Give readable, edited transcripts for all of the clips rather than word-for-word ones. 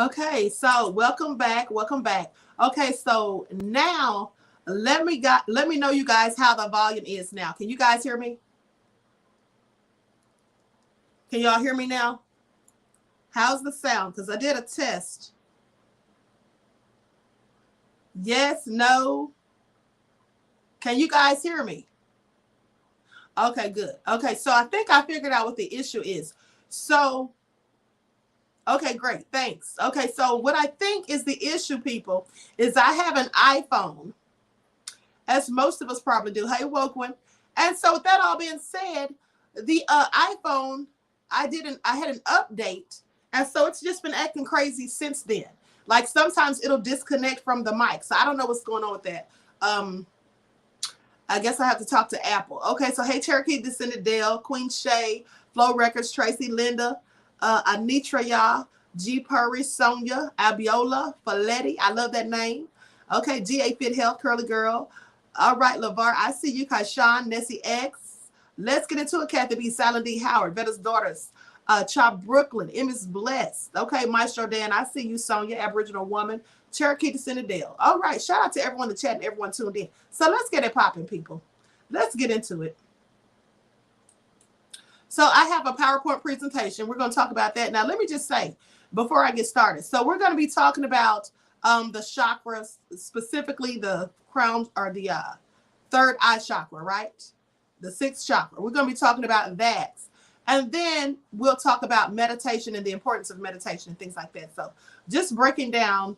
Okay, so welcome back. Welcome back. Okay, so now let me know you guys how the volume is now. Can you guys hear me? Can y'all hear me now? How's the sound? Because I did a test. Yes, no. Can you guys hear me? Okay, good. Okay, so I think I figured out what the issue is. So, okay, great. Thanks. Okay, so what I think is the issue, people, is I have an iPhone, as most of us probably do. Hey, woke one. And so with that all being said, the iPhone, I had an update, and so it's just been acting crazy since then. Like sometimes it'll disconnect from the mic. So I don't know what's going on with that. I guess I have to talk to Apple. Okay, so hey, Cherokee Descendant Dale, Queen Shay, Flow Records, Tracy, Linda, Anitraya, G. Purry, Sonia, Abiola, Faletti. I love that name. Okay, GA Fit Health, Curly Girl. All right, LeVar, I see you. Kaishan, Nessie X. Let's get into it, Kathy B. Silent D. Howard, Vetta's Daughters. Chop Brooklyn, Emmys Blessed. Okay, Maestro Dan, I see you, Sonia, Aboriginal Woman. Cherokee Descendant Dale. All right, shout out to everyone in the chat and everyone tuned in. So let's get it popping, people. Let's get into it. So I have a PowerPoint presentation. We're going to talk about that. Now, let me just say, before I get started. So we're going to be talking about the chakras, specifically the crown or the third eye chakra, right? The sixth chakra. We're going to be talking about that. And then we'll talk about meditation and the importance of meditation and things like that. So just breaking down,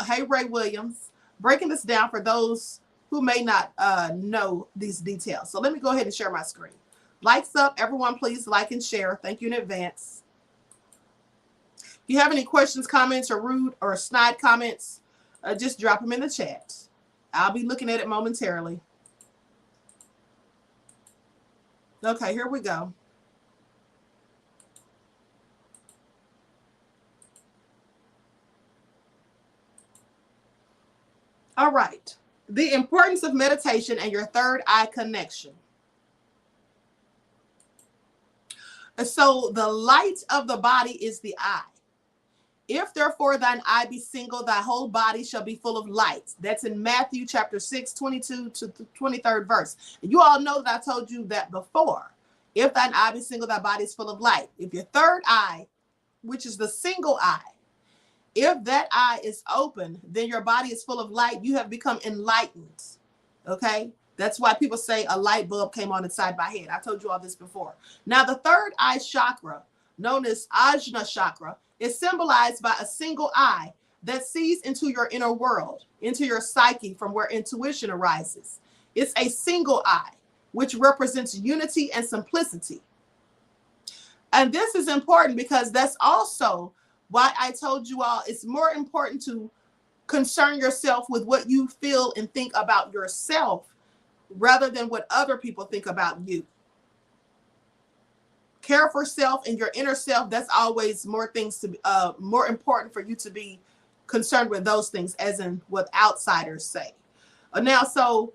hey, Ray Williams, breaking this down for those who may not know these details. So let me go ahead and share my screen. Likes up, everyone, please like and share. Thank you in advance. If you have any questions, comments, or rude or snide comments, just drop them in the chat. I'll be looking at it momentarily. Okay, here we go. All right. The importance of meditation and your third eye connection. So the light of the body is the eye. If therefore thine eye be single, thy whole body shall be full of light. That's in Matthew chapter 6, 22 to the 23rd verse. And you all know that I told you that before. If thine eye be single, thy body is full of light. If your third eye, which is the single eye, if that eye is open, then your body is full of light. You have become enlightened. Okay? That's why people say a light bulb came on inside my head. I told you all this before. Now, the third eye chakra, known as Ajna chakra, is symbolized by a single eye that sees into your inner world, into your psyche, from where intuition arises. It's a single eye, which represents unity and simplicity. And this is important because that's also why I told you all it's more important to concern yourself with what you feel and think about yourself rather than what other people think about you. Care for self and your inner self. That's always more things to be, more important for you to be concerned with those things, as in what outsiders say. Now, so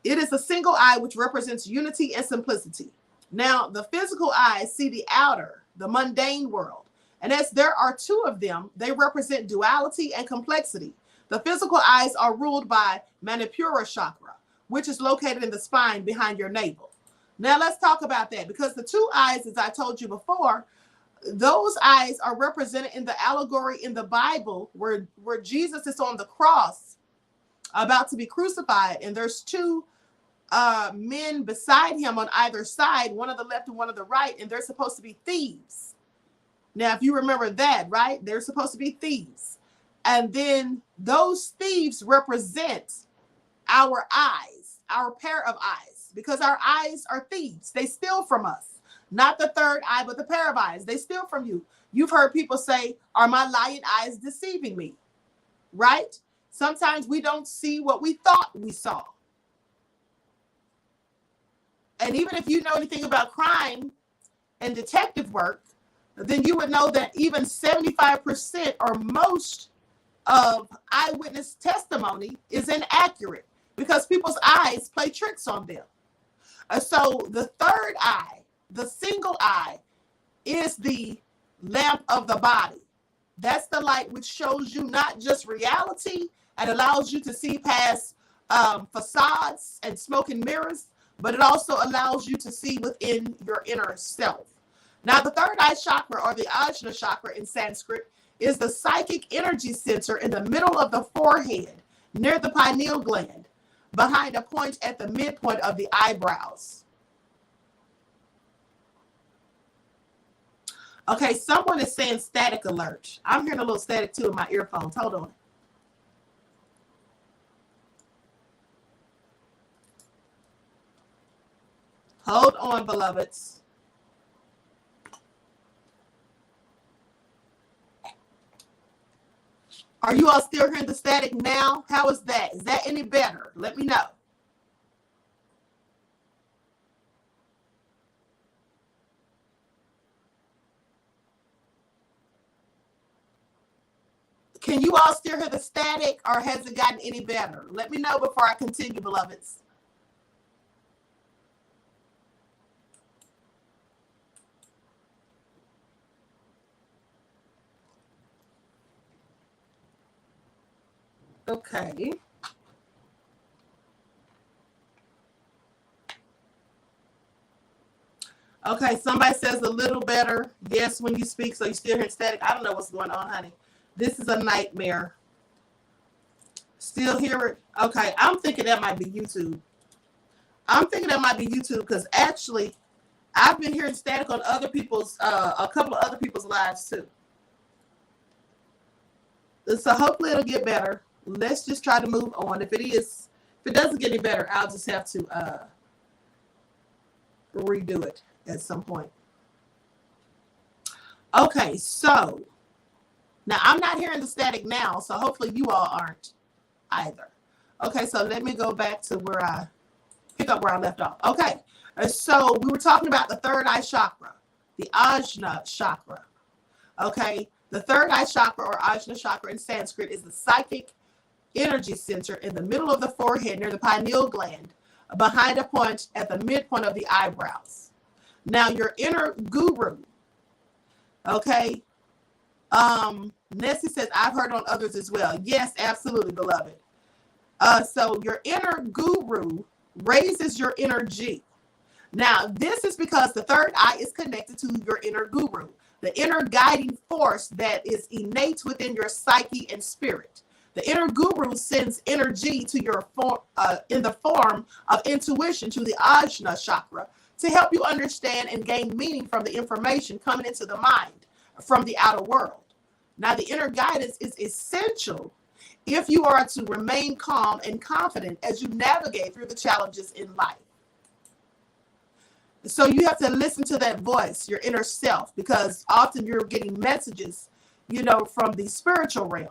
it is a single eye which represents unity and simplicity. Now, the physical eyes see the outer, the mundane world. And as there are two of them, they represent duality and complexity. The physical eyes are ruled by Manipura chakra, which is located in the spine behind your navel. Now let's talk about that, because the two eyes, as I told you before, those eyes are represented in the allegory in the Bible where Jesus is on the cross about to be crucified, and there's two men beside him on either side, one on the left and one on the right, and they're supposed to be thieves. Now, if you remember that, right, they're supposed to be thieves. And then those thieves represent our eyes, our pair of eyes, because our eyes are thieves. They steal from us. Not the third eye, but the pair of eyes. They steal from you. You've heard people say, are my lying eyes deceiving me? Right? Sometimes we don't see what we thought we saw. And even if you know anything about crime and detective work, then you would know that even 75% or most of eyewitness testimony is inaccurate because people's eyes play tricks on them. So the third eye, the single eye, is the lamp of the body. That's the light which shows you not just reality and allows you to see past facades and smoke and mirrors, but it also allows you to see within your inner self. Now, the third eye chakra, or the Ajna chakra in Sanskrit, is the psychic energy center in the middle of the forehead, near the pineal gland, behind a point at the midpoint of the eyebrows. Okay, someone is saying static alert. I'm hearing a little static too in my earphones. Hold on. Hold on, beloveds. Are you all still hearing the static now? How is that? Is that any better? Let me know. Can you all still hear the static, or has it gotten any better? Let me know before I continue, beloveds. Okay. Okay, somebody says a little better. Yes, when you speak, so you still hear static. I don't know what's going on, honey. This is a nightmare. Still hear it? Okay, I'm thinking that might be YouTube. I'm thinking that might be YouTube because actually, I've been hearing static on other people's, a couple of other people's lives too. So hopefully it'll get better. Let's just try to move on. If it doesn't get any better, I'll just have to redo it at some point. Okay, so now I'm not hearing the static now, so hopefully you all aren't either. Okay, so let me go back to where I pick up where I left off. Okay, so we were talking about the third eye chakra, the Ajna chakra. Okay, the third eye chakra, or Ajna chakra in Sanskrit, is the psychic energy center in the middle of the forehead near the pineal gland, behind a point at the midpoint of the eyebrows. Now, your inner guru, okay, Nessie says, I've heard on others as well. Yes, absolutely, beloved. So your inner guru raises your energy. Now, this is because the third eye is connected to your inner guru, the inner guiding force that is innate within your psyche and spirit. The inner guru sends energy to your in the form of intuition to the Ajna chakra to help you understand and gain meaning from the information coming into the mind from the outer world. Now, the inner guidance is essential if you are to remain calm and confident as you navigate through the challenges in life. So you have to listen to that voice, your inner self, because often you're getting messages, from the spiritual realm.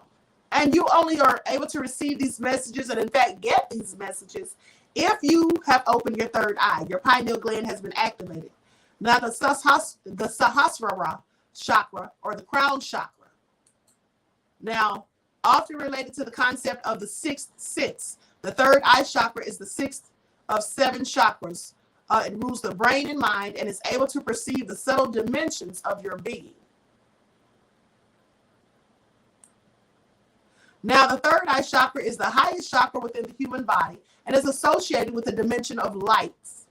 And you only are able to receive these messages and, in fact, get these messages if you have opened your third eye. Your pineal gland has been activated. Now, the Sahasrara chakra, or the crown chakra. Now, often related to the concept of the sixth sense, the third eye chakra is the sixth of 7 chakras. It rules the brain and mind and is able to perceive the subtle dimensions of your being. Now, the third eye chakra is the highest chakra within the human body and is associated with the dimension of lights.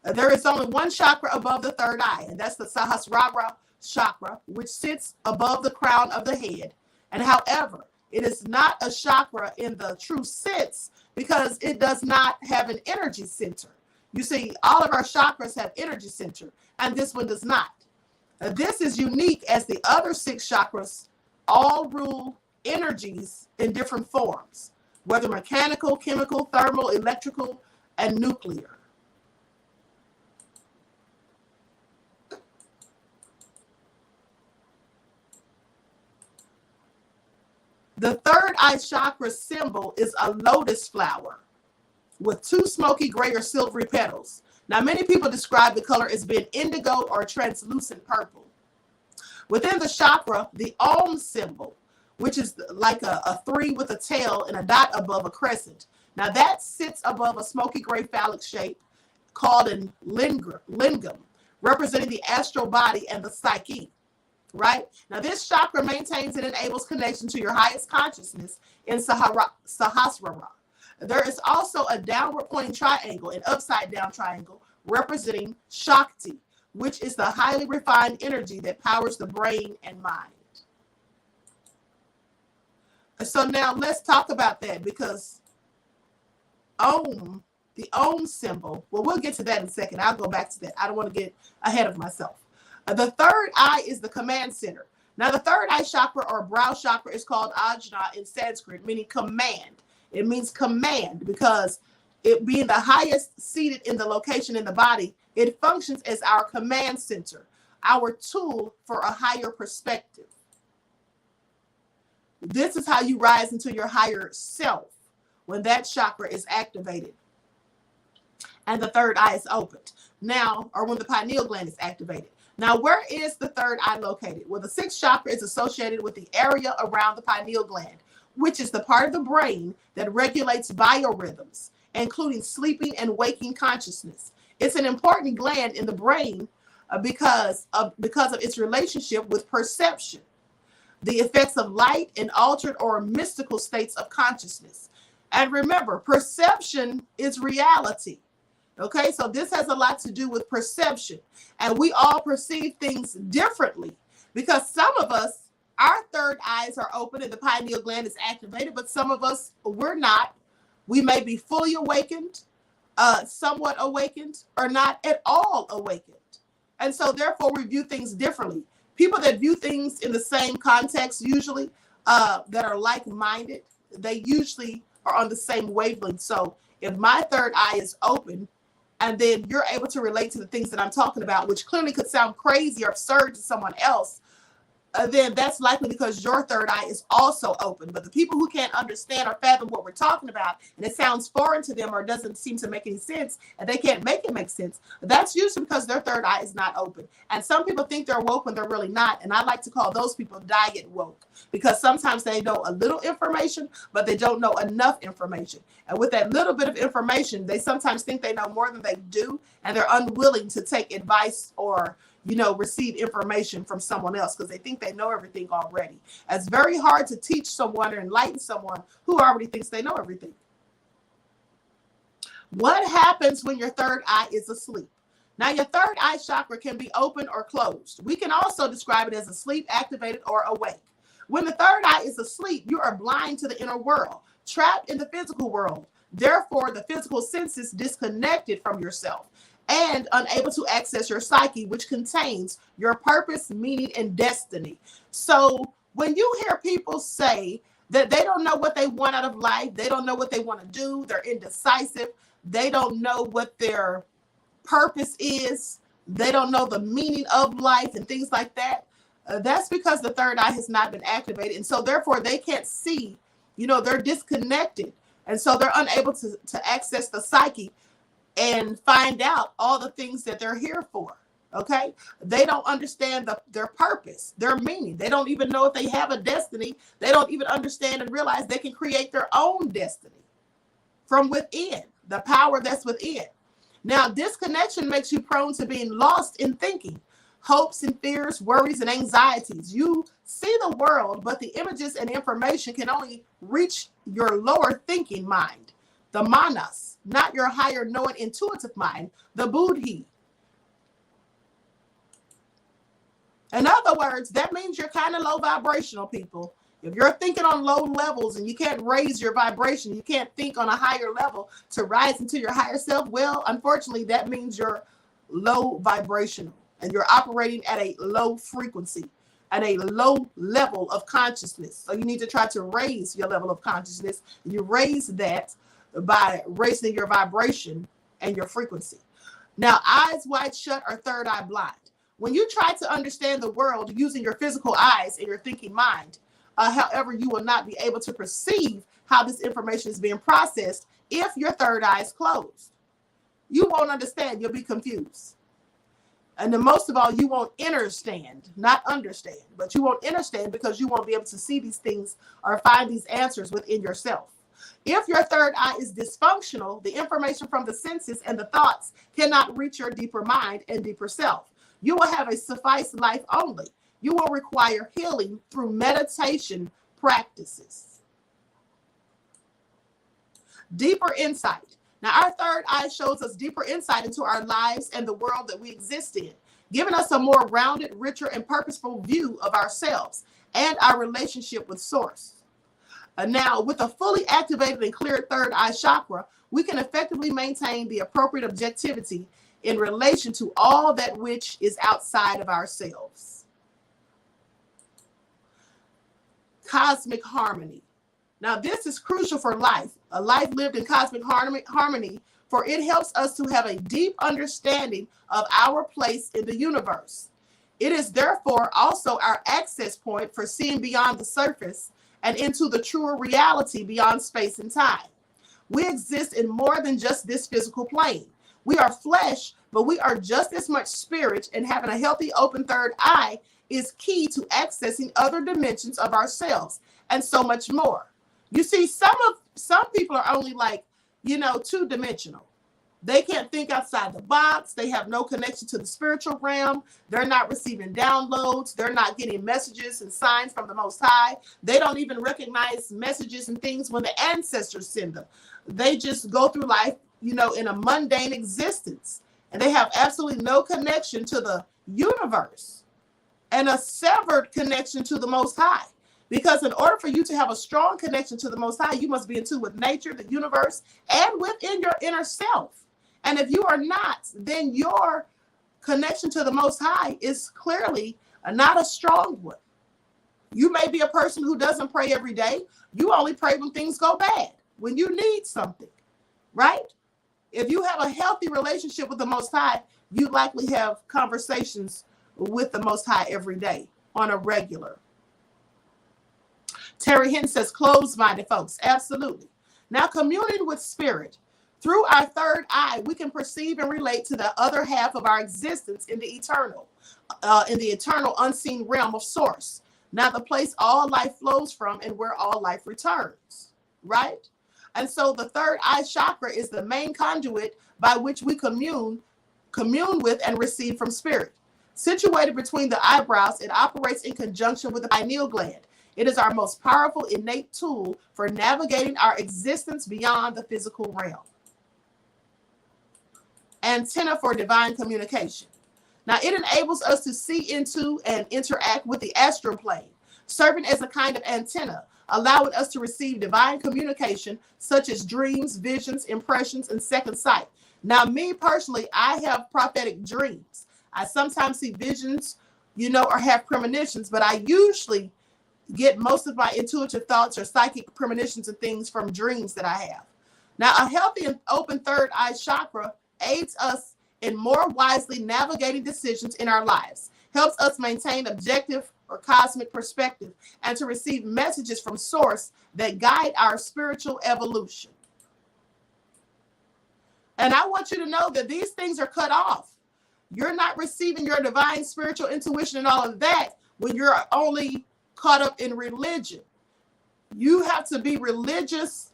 There is only one chakra above the third eye, and that's the Sahasrara chakra, which sits above the crown of the head. And however, it is not a chakra in the true sense because it does not have an energy center. You see, all of our chakras have energy center, and this one does not. This is unique as the other 6 chakras all rule energies in different forms, whether mechanical, chemical, thermal, electrical, and nuclear. The third eye chakra symbol is a lotus flower with 2 smoky gray or silvery petals. Now, many people describe the color as being indigo or translucent purple. Within the chakra, the Om symbol, which is like a 3 with a tail and a dot above a crescent. Now, that sits above a smoky gray phallic shape called an lingam, representing the astral body and the psyche. right? Now, this chakra maintains and enables connection to your highest consciousness in Sahasrara. There is also a downward pointing triangle, an upside down triangle, representing Shakti, which is the highly refined energy that powers the brain and mind. So now let's talk about that, because Om, the Om symbol, well, we'll get to that in a second. I'll go back to that. I don't want to get ahead of myself. The third eye is the command center. Now, the third eye chakra or brow chakra is called Ajna in Sanskrit, meaning command. It means command because it being the highest seated in the location in the body, it functions as our command center, our tool for a higher perspective. This is how you rise into your higher self when that chakra is activated and the third eye is opened. Now, or when the pineal gland is activated. Now, where is the third eye located? Well, the sixth chakra is associated with the area around the pineal gland, which is the part of the brain that regulates biorhythms, including sleeping and waking consciousness. It's an important gland in the brain because of its relationship with perception, the effects of light, and altered or mystical states of consciousness. And remember, perception is reality. Okay, so this has a lot to do with perception. And we all perceive things differently because some of us, our third eyes are open and the pineal gland is activated, but some of us, we're not. We may be fully awakened, somewhat awakened, or not at all awakened. And so therefore we view things differently. People that view things in the same context, usually that are like-minded, they usually are on the same wavelength. So if my third eye is open, and then you're able to relate to the things that I'm talking about, which clearly could sound crazy or absurd to someone else, then that's likely because your third eye is also open. But the people who can't understand or fathom what we're talking about, and it sounds foreign to them or doesn't seem to make any sense, and they can't make it make sense, that's usually because their third eye is not open. And some people think they're woke when they're really not. And I like to call those people diet woke, because sometimes they know a little information, but they don't know enough information. And with that little bit of information, they sometimes think they know more than they do, and they're unwilling to take advice or receive information from someone else because they think they know everything already. It's very hard to teach someone or enlighten someone who already thinks they know everything. What happens when your third eye is asleep? Now, your third eye chakra can be open or closed. We can also describe it as asleep, activated, or awake. When the third eye is asleep, you are blind to the inner world, trapped in the physical world. Therefore, the physical senses disconnected from yourself and unable to access your psyche, which contains your purpose, meaning, and destiny. So when you hear people say that they don't know what they want out of life, they don't know what they want to do, they're indecisive, they don't know what their purpose is, they don't know the meaning of life and things like that, that's because the third eye has not been activated. And so therefore they can't see, they're disconnected. And so they're unable to access the psyche and find out all the things that they're here for. Okay, they don't understand their purpose, their meaning. They don't even know if they have a destiny. They don't even understand and realize they can create their own destiny from within, the power that's within. Now, disconnection makes you prone to being lost in thinking, hopes and fears, worries and anxieties. You see the world, but the images and information can only reach your lower thinking mind, the manas, not your higher knowing intuitive mind, the buddhi. In other words, that means you're kind of low vibrational, people. If you're thinking on low levels and you can't raise your vibration, you can't think on a higher level to rise into your higher self, well, unfortunately, that means you're low vibrational and you're operating at a low frequency, at a low level of consciousness. So you need to try to raise your level of consciousness. You raise that by raising your vibration and your frequency. Now, eyes wide shut or third eye blind. When you try to understand the world using your physical eyes and your thinking mind, however, you will not be able to perceive how this information is being processed if your third eye is closed. You won't understand. You'll be confused. And then most of all, you won't understand, not understand, but you won't understand because you won't be able to see these things or find these answers within yourself. If your third eye is dysfunctional, the information from the senses and the thoughts cannot reach your deeper mind and deeper self. You will have a suffice life only. you will require healing through meditation practices. Deeper insight. Now, our third eye shows us deeper insight into our lives and the world that we exist in, giving us a more rounded, richer, and purposeful view of ourselves and our relationship with Source. Now, with a fully activated and cleared third eye chakra, we can effectively maintain the appropriate objectivity in relation to all that which is outside of ourselves. Cosmic harmony. Now, this is crucial for life, a life lived in cosmic harmony, for it helps us to have a deep understanding of our place in the universe. It is therefore also our access point for seeing beyond the surface and into the truer reality beyond space and time. We exist in more than just this physical plane. We are flesh, but we are just as much spirit, and having a healthy open third eye is key to accessing other dimensions of ourselves and so much more. You see, some people are only like, two-dimensional. They can't think outside the box. They have no connection to the spiritual realm. They're not receiving downloads. They're not getting messages and signs from the Most High. They don't even recognize messages and things when the ancestors send them. They just go through life, in a mundane existence. And they have absolutely no connection to the universe and a severed connection to the Most High. Because in order for you to have a strong connection to the Most High, you must be in tune with nature, the universe, and within your inner self. And if you are not, then your connection to the Most High is clearly not a strong one. You may be a person who doesn't pray every day. You only pray when things go bad, when you need something, right? If you have a healthy relationship with the Most High, you likely have conversations with the Most High every day on a regular. Terry Hinton says, closed-minded folks. Absolutely. Now, communing with spirit. Through our third eye, we can perceive and relate to the other half of our existence in the eternal unseen realm of Source. Now, the place all life flows from and where all life returns, right? And so the third eye chakra is the main conduit by which we commune with and receive from spirit. Situated between the eyebrows, it operates in conjunction with the pineal gland. It is our most powerful innate tool for navigating our existence beyond the physical realm. Antenna for divine communication. Now, it enables us to see into and interact with the astral plane, serving as a kind of antenna, allowing us to receive divine communication such as dreams, visions, impressions, and second sight. Now, me personally, I have prophetic dreams. I sometimes see visions, or have premonitions, but I usually get most of my intuitive thoughts or psychic premonitions and things from dreams that I have. Now, a healthy and open third eye chakra aids us in more wisely navigating decisions in our lives, helps us maintain objective or cosmic perspective, and to receive messages from Source that guide our spiritual evolution. And I want you to know that these things are cut off. You're not receiving your divine spiritual intuition and all of that when you're only caught up in religion. You have to be religious.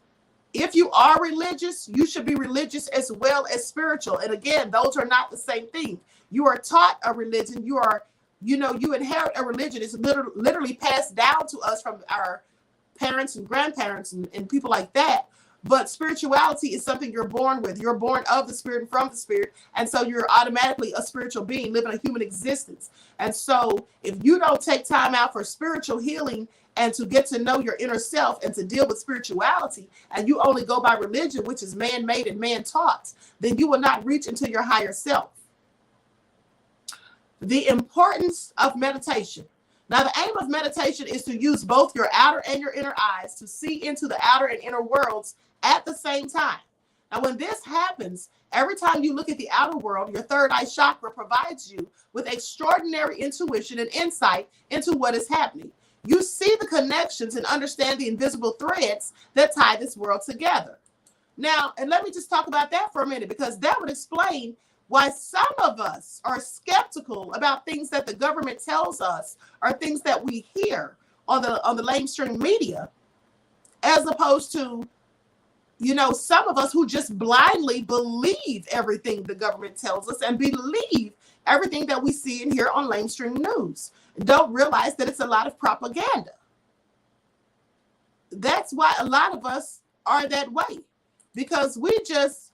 If you are religious, you should be religious as well as spiritual. And again, those are not the same thing. You are taught a religion. You inherit a religion. It's literally passed down to us from our parents and grandparents and people like that. But spirituality is something you're born with. You're born of the spirit and from the spirit. And so you're automatically a spiritual being living a human existence. And so if you don't take time out for spiritual healing and to get to know your inner self and to deal with spirituality, and you only go by religion, which is man-made and man-taught, then you will not reach into your higher self. The importance of meditation. Now, the aim of meditation is to use both your outer and your inner eyes to see into the outer and inner worlds at the same time. Now, when this happens, every time you look at the outer world, your third eye chakra provides you with extraordinary intuition and insight into what is happening. You see the connections and understand the invisible threads that tie this world together. Now, and let me just talk about that for a minute, because that would explain why some of us are skeptical about things that the government tells us or things that we hear on the mainstream media, as opposed to, some of us who just blindly believe everything the government tells us and believe, everything that we see and hear on mainstream news. Don't realize that it's a lot of propaganda. That's why a lot of us are that way, because we just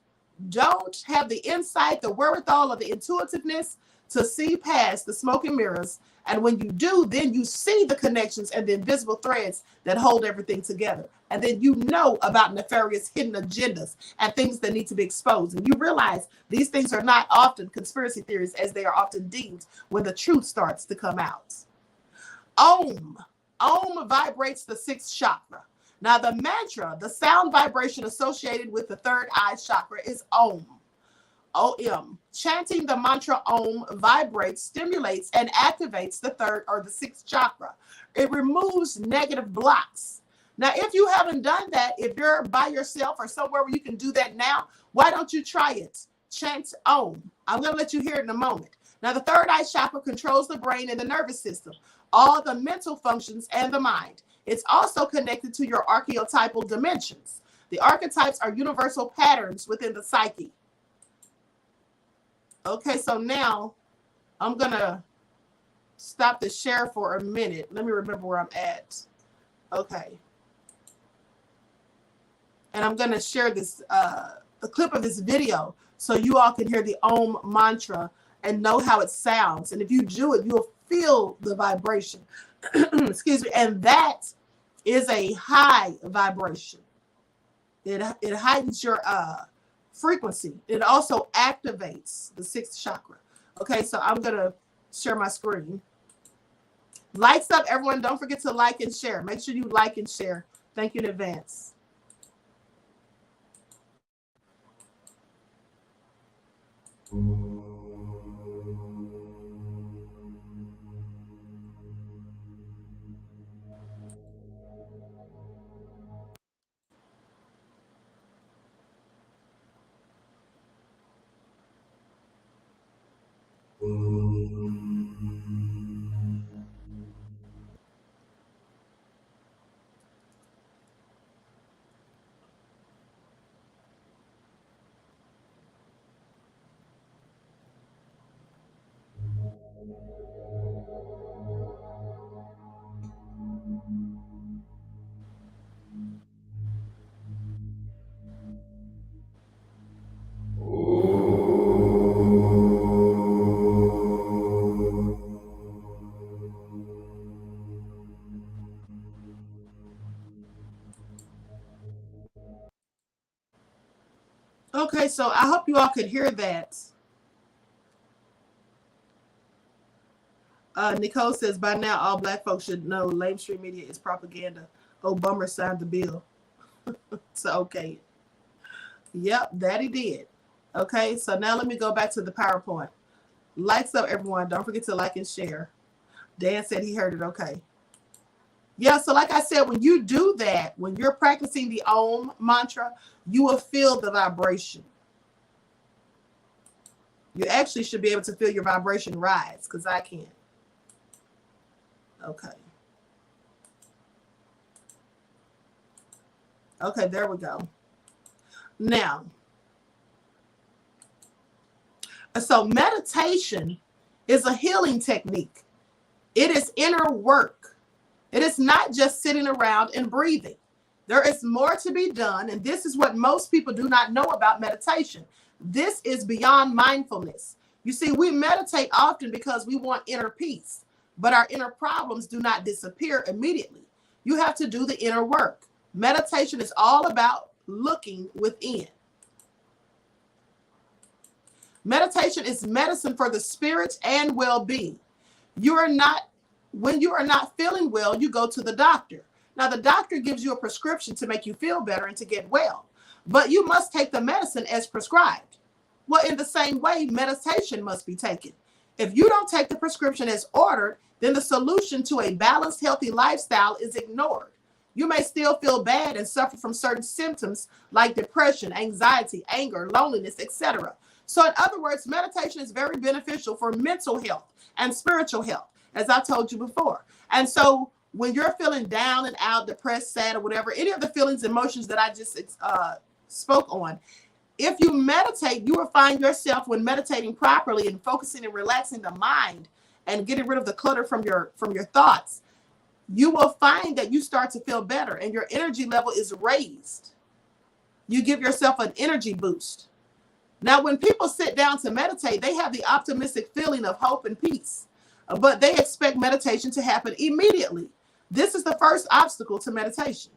don't have the insight, the wherewithal, or the intuitiveness to see past the smoke and mirrors. And when you do, then you see the connections and the invisible threads that hold everything together. And then you know about nefarious hidden agendas and things that need to be exposed. And you realize these things are not often conspiracy theories as they are often deemed when the truth starts to come out. Om. Om vibrates the sixth chakra. Now, the mantra, the sound vibration associated with the third eye chakra is Om. OM. Chanting the mantra Om vibrates, stimulates, and activates the third or the sixth chakra. It removes negative blocks. Now, if you haven't done that, if you're by yourself or somewhere where you can do that now, why don't you try it? Chant Om. I'm going to let you hear it in a moment. Now, the third eye chakra controls the brain and the nervous system, all the mental functions and the mind. It's also connected to your archetypal dimensions. The archetypes are universal patterns within the psyche. Okay, so now I'm going to stop the share for a minute. Let me remember where I'm at. Okay. And I'm going to share this, a clip of this video so you all can hear the Om mantra and know how it sounds. And if you do it, you'll feel the vibration. Excuse me. And that is a high vibration. It heightens your frequency. It also activates the sixth chakra. Okay, so I'm going to share my screen. Lights up, everyone. Don't forget to like and share. Make sure you like and share. Thank you in advance. Okay, so I hope you all could hear that. Nicole says, by now, all Black folks should know mainstream media is propaganda. Oh, Bummer signed the bill. So, okay. Yep, that he did. Okay, so now let me go back to the PowerPoint. Lights up, everyone. Don't forget to like and share. Dan said he heard it. Okay. Yeah, so like I said, when you do that, when you're practicing the Om mantra, you will feel the vibration. You actually should be able to feel your vibration rise, because I can. Okay. Okay, there we go. Now, so meditation is a healing technique. It is inner work. It is not just sitting around and breathing. There is more to be done, and this is what most people do not know about meditation. This is beyond mindfulness. You see, we meditate often because we want inner peace, but our inner problems do not disappear immediately. You have to do the inner work. Meditation is all about looking within. Meditation is medicine for the spirit and well-being. When you are not feeling well, you go to the doctor. Now, the doctor gives you a prescription to make you feel better and to get well, but you must take the medicine as prescribed. Well, in the same way, meditation must be taken. If you don't take the prescription as ordered, then the solution to a balanced, healthy lifestyle is ignored. You may still feel bad and suffer from certain symptoms like depression, anxiety, anger, loneliness, etc. So in other words, meditation is very beneficial for mental health and spiritual health, as I told you before. And so when you're feeling down and out, depressed, sad, or whatever, any of the feelings, emotions that I just spoke on, If you meditate, you will find yourself, when meditating properly and focusing and relaxing the mind and getting rid of the clutter from your thoughts, you will find that you start to feel better and your energy level is raised. You give yourself an energy boost. Now, when people sit down to meditate, they have the optimistic feeling of hope and peace, but they expect meditation to happen immediately. This is the first obstacle to meditation.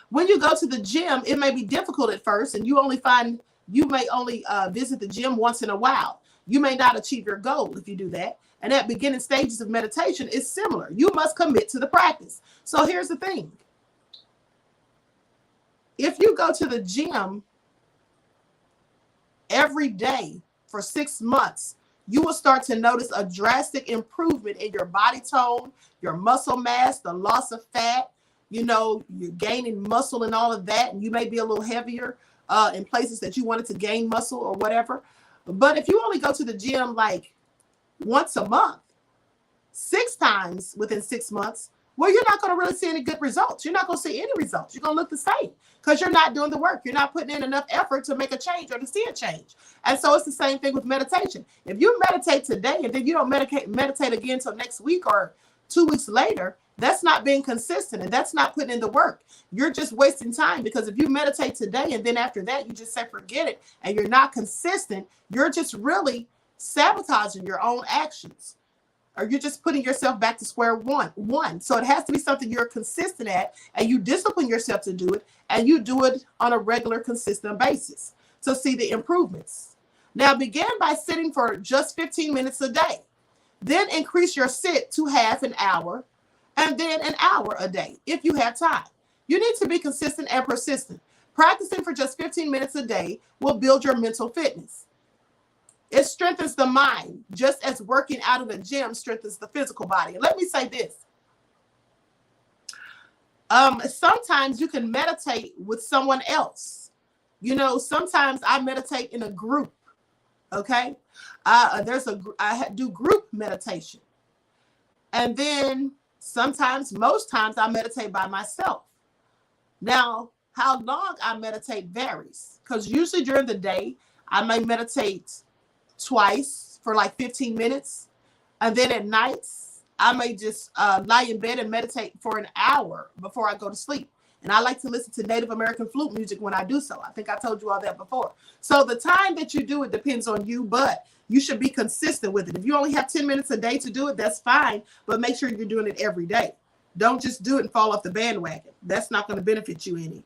When you go to the gym, it may be difficult at first, and you may only visit the gym once in a while. You may not achieve your goal if you do that. And at beginning stages of meditation, it's similar. You must commit to the practice. So here's the thing. If you go to the gym every day for 6 months, you will start to notice a drastic improvement in your body tone, your muscle mass, the loss of fat. You know, you're gaining muscle and all of that, and you may be a little heavier in places that you wanted to gain muscle or whatever. But if you only go to the gym like once a month, 6 times within 6 months, well, you're not going to really see any good results. You're not going to see any results. You're going to look the same because you're not doing the work. You're not putting in enough effort to make a change or to see a change. And so it's the same thing with meditation. If you meditate today and then you don't meditate again until next week or 2 weeks later, that's not being consistent and that's not putting in the work. You're just wasting time, because if you meditate today and then after that you just say forget it and you're not consistent, you're just really sabotaging your own actions, or you're just putting yourself back to square one. So it has to be something you're consistent at, and you discipline yourself to do it, and you do it on a regular, consistent basis to see the improvements. Now begin by sitting for just 15 minutes a day. Then increase your sit to half an hour, and then an hour a day if you have time. You need to be consistent and persistent. Practicing for just 15 minutes a day will build your mental fitness. It strengthens the mind, just as working out in a gym strengthens the physical body. And let me say this. Sometimes you can meditate with someone else. You know, sometimes I meditate in a group. Okay. I do group meditation. And then sometimes, most times, I meditate by myself. Now, how long I meditate varies, because usually during the day, I may meditate twice for like 15 minutes. And then at nights, I may just lie in bed and meditate for an hour before I go to sleep. And I like to listen to Native American flute music when I do so. I think I told you all that before. So the time that you do it depends on you, but you should be consistent with it. If you only have 10 minutes a day to do it, that's fine. But make sure you're doing it every day. Don't just do it and fall off the bandwagon. That's not going to benefit you any.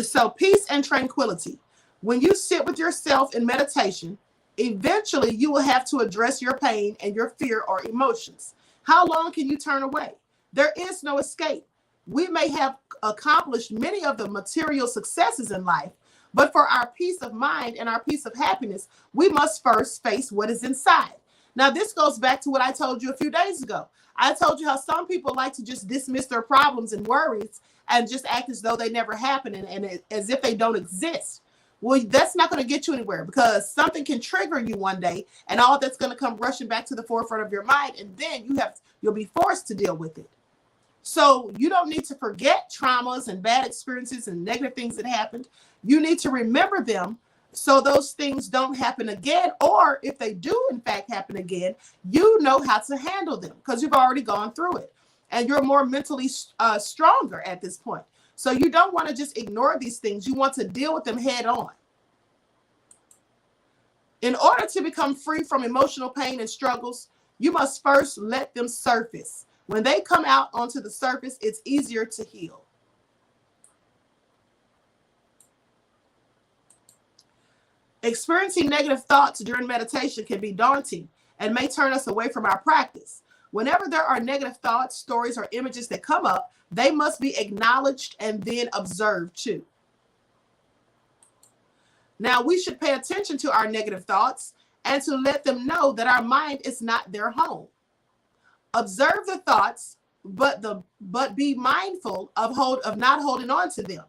So peace and tranquility. When you sit with yourself in meditation, eventually you will have to address your pain and your fear or emotions. How long can you turn away? There is no escape. We may have accomplished many of the material successes in life, but for our peace of mind and our peace of happiness, we must first face what is inside. Now, this goes back to what I told you a few days ago. I told you how some people like to just dismiss their problems and worries and just act as though they never happened and as if they don't exist. Well, that's not going to get you anywhere, because something can trigger you one day and all that's going to come rushing back to the forefront of your mind. And then you'll be forced to deal with it. So you don't need to forget traumas and bad experiences and negative things that happened. You need to remember them so those things don't happen again. Or if they do, in fact, happen again, you know how to handle them because you've already gone through it. And you're more mentally stronger at this point. So you don't want to just ignore these things. You want to deal with them head on. In order to become free from emotional pain and struggles, you must first let them surface. When they come out onto the surface, it's easier to heal. Experiencing negative thoughts during meditation can be daunting and may turn us away from our practice. Whenever there are negative thoughts, stories, or images that come up, they must be acknowledged and then observed too. Now, we should pay attention to our negative thoughts and to let them know that our mind is not their home. Observe the thoughts, but be mindful of not holding on to them.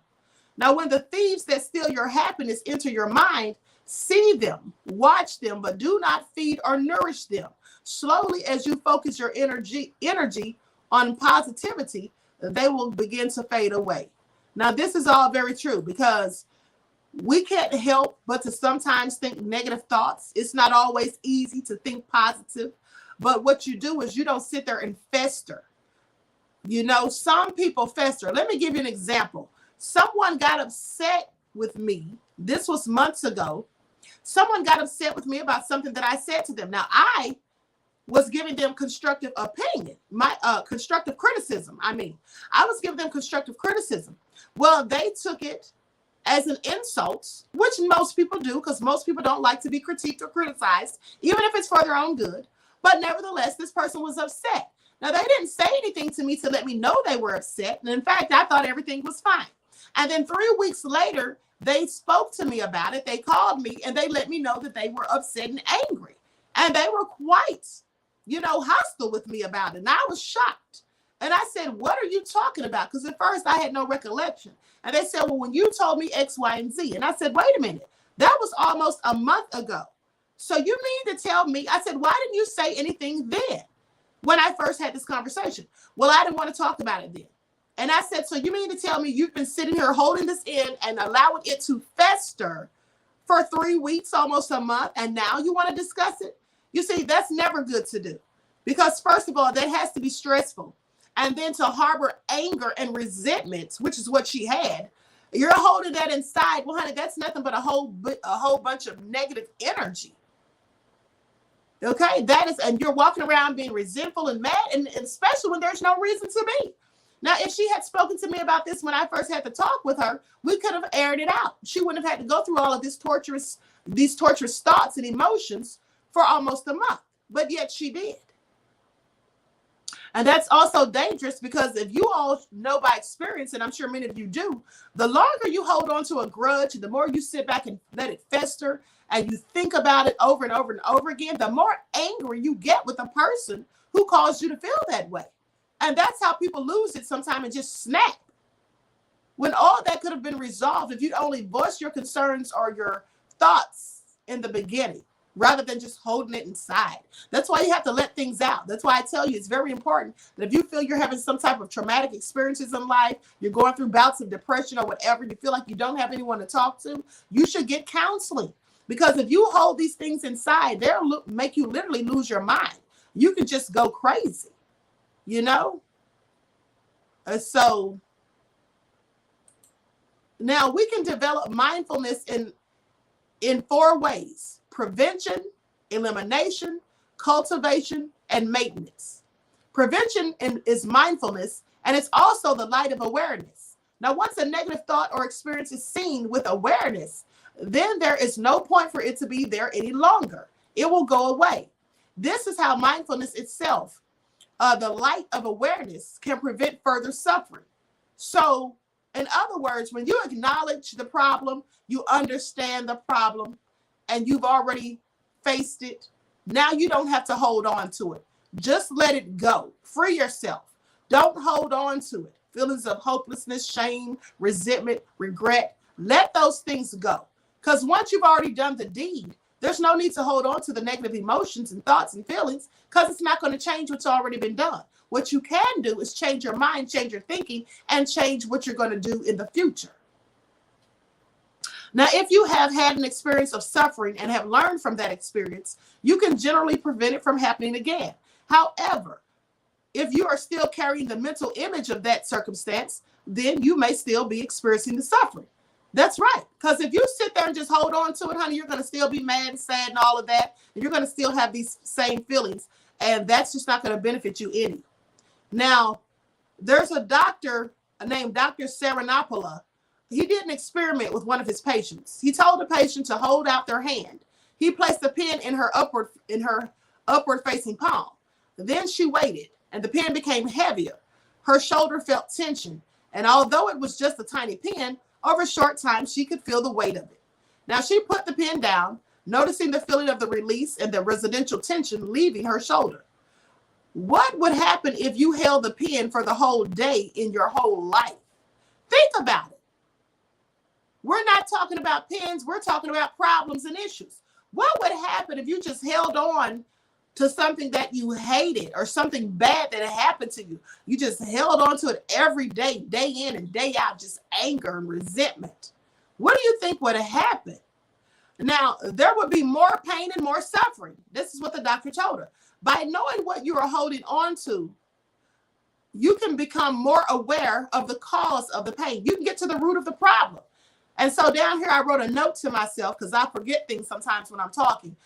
Now, when the thieves that steal your happiness enter your mind, see them, watch them, but do not feed or nourish them. Slowly, as you focus your energy on positivity, they will begin to fade away. Now, this is all very true because we can't help but to sometimes think negative thoughts. It's not always easy to think positive, but what you do is you don't sit there and fester. You know, some people fester. Let me give you an example. Someone got upset with me. This was months ago. Someone got upset with me about something that I said to them. Now, I was giving them constructive opinion, constructive criticism. I was giving them constructive criticism. Well, they took it as an insult, which most people do, because most people don't like to be critiqued or criticized, even if it's for their own good. But nevertheless, this person was upset. Now, they didn't say anything to me to let me know they were upset. And in fact, I thought everything was fine. And then 3 weeks later, they spoke to me about it. They called me and they let me know that they were upset and angry. And they were quite, hostile with me about it. And I was shocked. And I said, what are you talking about? Because at first I had no recollection. And they said, well, when you told me X, Y, and Z. And I said, wait a minute. That was almost a month ago. So you mean to tell me? I said, why didn't you say anything then when I first had this conversation? Well, I didn't want to talk about it then. And I said, so you mean to tell me you've been sitting here holding this in and allowing it to fester for 3 weeks, almost a month, and now you want to discuss it? You see, that's never good to do. Because first of all, that has to be stressful. And then to harbor anger and resentment, which is what she had, you're holding that inside. Well, honey, that's nothing but a whole bunch of negative energy. Okay, that is, and you're walking around being resentful and mad, and especially when there's no reason to be. Now, if she had spoken to me about this when I first had to talk with her, we could have aired it out. She wouldn't have had to go through all of these torturous thoughts and emotions for almost a month, but yet she did. And that's also dangerous because if you all know by experience, and I'm sure many of you do, the longer you hold on to a grudge, the more you sit back and let it fester and you think about it over and over and over again, the more angry you get with the person who caused you to feel that way. And that's how people lose it sometimes and just snap. When all that could have been resolved if you'd only voice your concerns or your thoughts in the beginning, rather than just holding it inside. That's why you have to let things out. That's why I tell you it's very important that if you feel you're having some type of traumatic experiences in life, you're going through bouts of depression or whatever, you feel like you don't have anyone to talk to, you should get counseling. Because if you hold these things inside, they'll make you literally lose your mind. You can just go crazy, So now we can develop mindfulness in 4 ways: prevention, elimination, cultivation, and maintenance. Prevention is mindfulness, and it's also the light of awareness. Now, once a negative thought or experience is seen with awareness, then there is no point for it to be there any longer. It will go away. This is how mindfulness itself, the light of awareness, can prevent further suffering. So, in other words, when you acknowledge the problem, you understand the problem, and you've already faced it, now you don't have to hold on to it. Just let it go. Free yourself. Don't hold on to it. Feelings of hopelessness, shame, resentment, regret, let those things go. Because once you've already done the deed, there's no need to hold on to the negative emotions and thoughts and feelings, because it's not going to change what's already been done. What you can do is change your mind, change your thinking, and change what you're going to do in the future. Now, if you have had an experience of suffering and have learned from that experience, you can generally prevent it from happening again. However, if you are still carrying the mental image of that circumstance, then you may still be experiencing the suffering. That's right. Because if you sit there and just hold on to it, honey, you're going to still be mad and sad and all of that. And you're going to still have these same feelings. And that's just not going to benefit you any. Now, there's a doctor named Dr. Saranapola. He did an experiment with one of his patients. He told the patient to hold out their hand. He placed the pen in her upward facing palm. Then she waited, and the pen became heavier. Her shoulder felt tension. And although it was just a tiny pen, over a short time, she could feel the weight of it. Now, she put the pen down, noticing the feeling of the release and the residual tension leaving her shoulder. What would happen if you held the pen for the whole day in your whole life? Think about it. We're not talking about pens. We're talking about problems and issues. What would happen if you just held on to something that you hated or something bad that had happened to you. You just held on to it every day, day in and day out, just anger and resentment. What do you think would have happened? Now, there would be more pain and more suffering. This is what the doctor told her. By knowing what you are holding on to, you can become more aware of the cause of the pain. You can get to the root of the problem. And so down here, I wrote a note to myself because I forget things sometimes when I'm talking.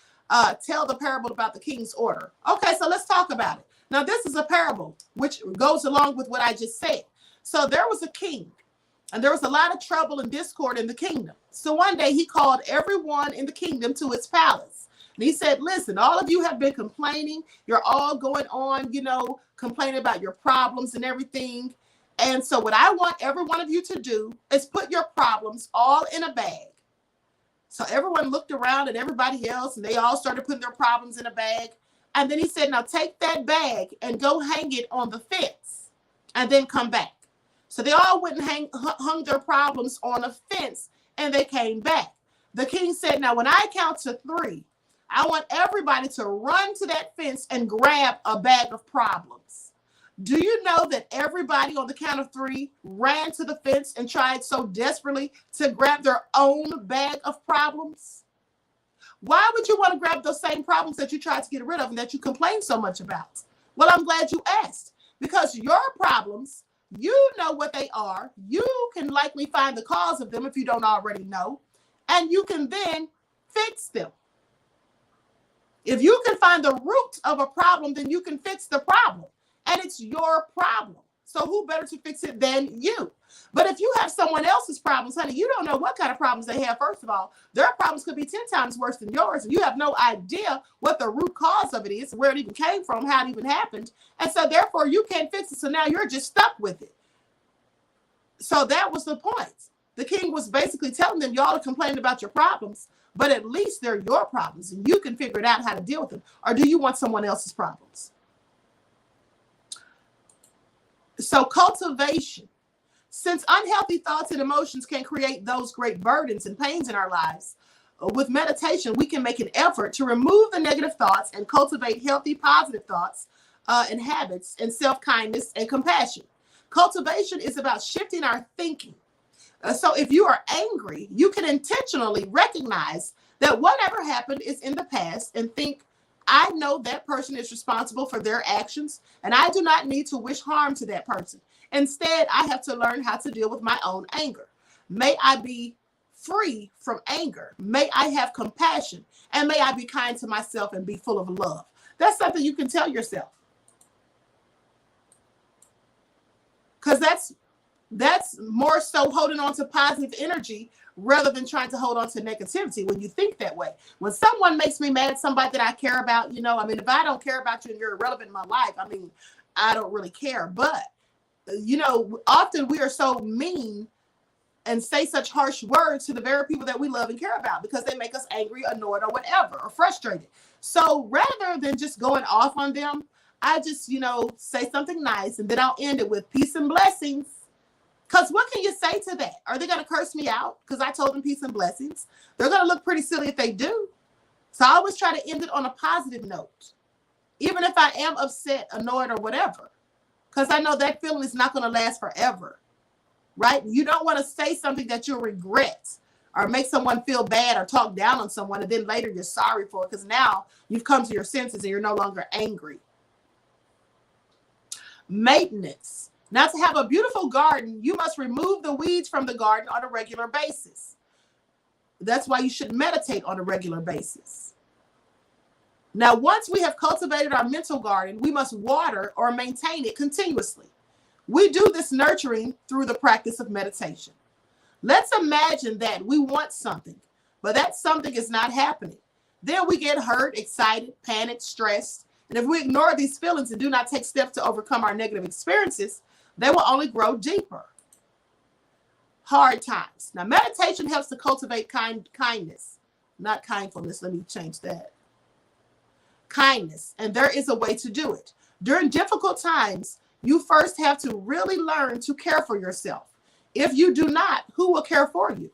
Tell the parable about the king's order. Okay, so let's talk about it. Now, this is a parable which goes along with what I just said. So there was a king, and there was a lot of trouble and discord in the kingdom. So one day he called everyone in the kingdom to his palace. And he said, listen, all of you have been complaining. You're all going on, complaining about your problems and everything. And so what I want every one of you to do is put your problems all in a bag. So everyone looked around at everybody else and they all started putting their problems in a bag. And then he said, now take that bag and go hang it on the fence and then come back. So they all went and hung their problems on a fence and they came back. The king said, now when I count to 3, I want everybody to run to that fence and grab a bag of problems. Do you know that everybody on the count of 3 ran to the fence and tried so desperately to grab their own bag of problems? Why would you want to grab those same problems that you tried to get rid of and that you complain so much about? Well, I'm glad you asked, because your problems, you know what they are. You can likely find the cause of them if you don't already know, and you can then fix them. If you can find the root of a problem, then you can fix the problem. And it's your problem. So who better to fix it than you? But if you have someone else's problems, honey, you don't know what kind of problems they have. First of all, their problems could be 10 times worse than yours. And you have no idea what the root cause of it is, where it even came from, how it even happened. And so therefore you can't fix it. So now you're just stuck with it. So that was the point. The king was basically telling them, y'all are complaining about your problems, but at least they're your problems and you can figure it out how to deal with them. Or do you want someone else's problems? So cultivation. Since unhealthy thoughts and emotions can create those great burdens and pains in our lives, with meditation, we can make an effort to remove the negative thoughts and cultivate healthy, positive thoughts and habits and self-kindness and compassion. Cultivation is about shifting our thinking. So if you are angry, you can intentionally recognize that whatever happened is in the past and think, I know that person is responsible for their actions, and I do not need to wish harm to that person. Instead, I have to learn how to deal with my own anger. May I be free from anger. May I have compassion, and may I be kind to myself and be full of love. That's something you can tell yourself. Because that's more so holding on to positive energy rather than trying to hold on to negativity when you think that way. When someone makes me mad, somebody that I care about, if I don't care about you and you're irrelevant in my life, I don't really care. But, often we are so mean and say such harsh words to the very people that we love and care about because they make us angry, annoyed, or whatever, or frustrated. So rather than just going off on them, I just, say something nice and then I'll end it with peace and blessings. Because what can you say to that? Are they going to curse me out because I told them peace and blessings? They're going to look pretty silly if they do. So I always try to end it on a positive note, even if I am upset, annoyed, or whatever, because I know that feeling is not going to last forever, right? You don't want to say something that you'll regret or make someone feel bad or talk down on someone, and then later you're sorry for it because now you've come to your senses and you're no longer angry. Maintenance. Now, to have a beautiful garden, you must remove the weeds from the garden on a regular basis. That's why you should meditate on a regular basis. Now, once we have cultivated our mental garden, we must water or maintain it continuously. We do this nurturing through the practice of meditation. Let's imagine that we want something, but that something is not happening. Then we get hurt, excited, panicked, stressed. And if we ignore these feelings and do not take steps to overcome our negative experiences, they will only grow deeper. Hard times. Now, meditation helps to cultivate kindness, not kindfulness. Let me change that. Kindness. And there is a way to do it. During difficult times, you first have to really learn to care for yourself. If you do not, who will care for you?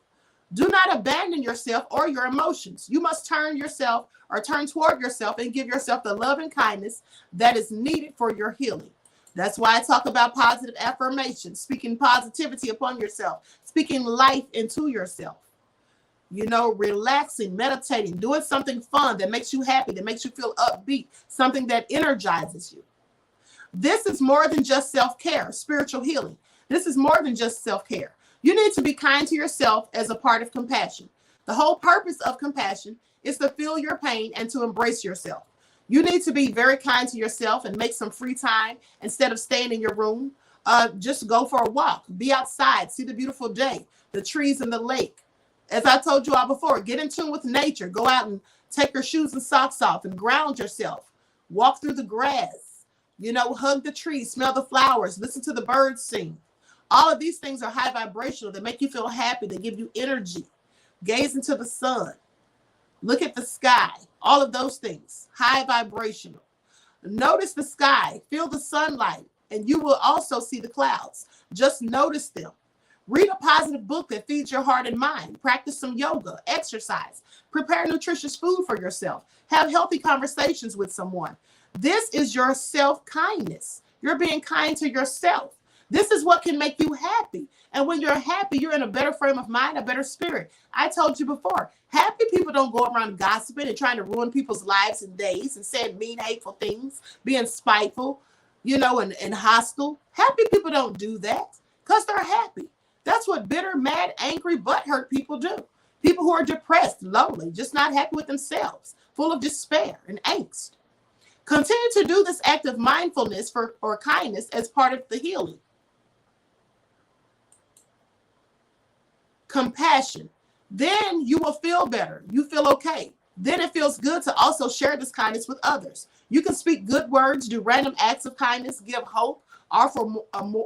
Do not abandon yourself or your emotions. You must turn toward yourself and give yourself the love and kindness that is needed for your healing. That's why I talk about positive affirmations, speaking positivity upon yourself, speaking life into yourself. Relaxing, meditating, doing something fun that makes you happy, that makes you feel upbeat, something that energizes you. This is more than just self-care, spiritual healing. This is more than just self-care. You need to be kind to yourself as a part of compassion. The whole purpose of compassion is to feel your pain and to embrace yourself. You need to be very kind to yourself and make some free time instead of staying in your room. Just go for a walk, be outside, see the beautiful day, the trees and the lake. As I told you all before, get in tune with nature. Go out and take your shoes and socks off and ground yourself. Walk through the grass, hug the trees, smell the flowers, listen to the birds sing. All of these things are high vibrational. They make you feel happy. They give you energy. Gaze into the sun. Look at the sky. All of those things, high vibrational. Notice the sky. Feel the sunlight. And you will also see the clouds. Just notice them. Read a positive book that feeds your heart and mind. Practice some yoga, exercise. Prepare nutritious food for yourself. Have healthy conversations with someone. This is your self-kindness. You're being kind to yourself. This is what can make you happy. And when you're happy, you're in a better frame of mind, a better spirit. I told you before, happy people don't go around gossiping and trying to ruin people's lives and days and saying mean, hateful things, being spiteful, and hostile. Happy people don't do that because they're happy. That's what bitter, mad, angry, butthurt people do. People who are depressed, lonely, just not happy with themselves, full of despair and angst. Continue to do this act of mindfulness or kindness as part of the healing. Compassion. Then you will feel better. You feel okay. Then it feels good to also share this kindness with others. You can speak good words, do random acts of kindness, give hope, offer